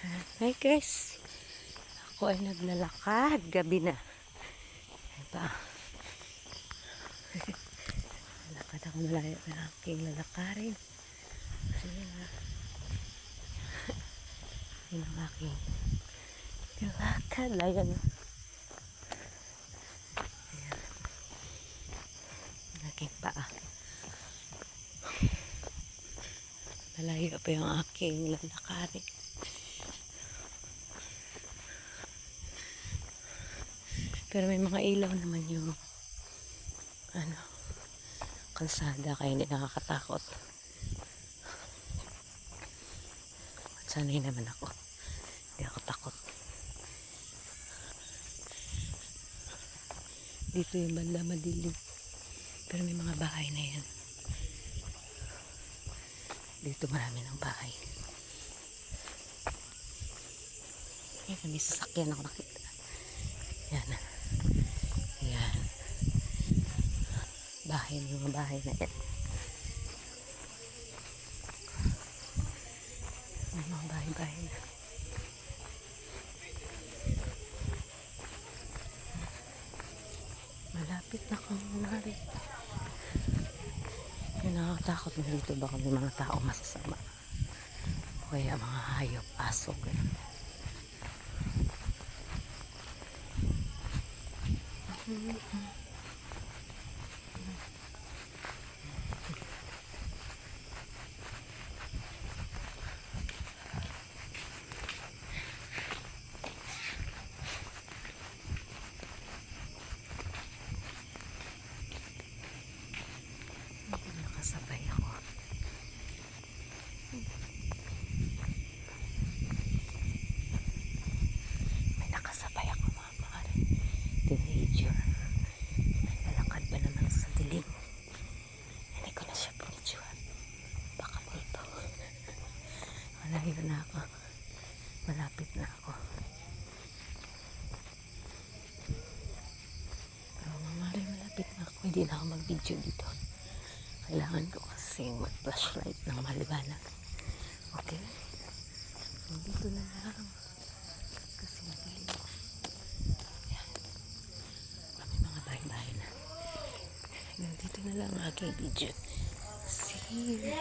Hi guys, ako ay naglalakad, gabi na. Diba? Lakad ako malayo ng aking lalakarin. Yun ang aking lakad. Ayan. Ayan. Ang aking paa. Malayo pa yung aking lalakarin. Pero may mga ilaw naman yung kalsada, kaya hindi nakakatakot. At sanay naman ako. Hindi ako takot. Dito yung banda madilim. Pero may mga bahay na yan. Dito marami ng bahay. Ayan, may sasakyan ako nakita. Yan. Yan. Bahay, mga bahay na yan. May mga bahay-bahay na. Malapit na kang nari. Yung nakakatakot na dito, baka may mga tao masasama. O kaya mga hayop, aso. Nakasabay ako. May nakasabay ako, mga pare. Teenager. Naglalakad ba naman sa dilim? Hindi ko na siya pinidyohan. Baka multo. Malayo na ako. Malapit na ako. Pero malapit na ako. Hindi na ako mag-video dito. Kailangan ko kasi mag-flashlight ng maliwanag. Okay? So, dito na lang. Kasi madilim. Ayan. May mga bahay-bahay na. Dito na lang ang aking video. See you.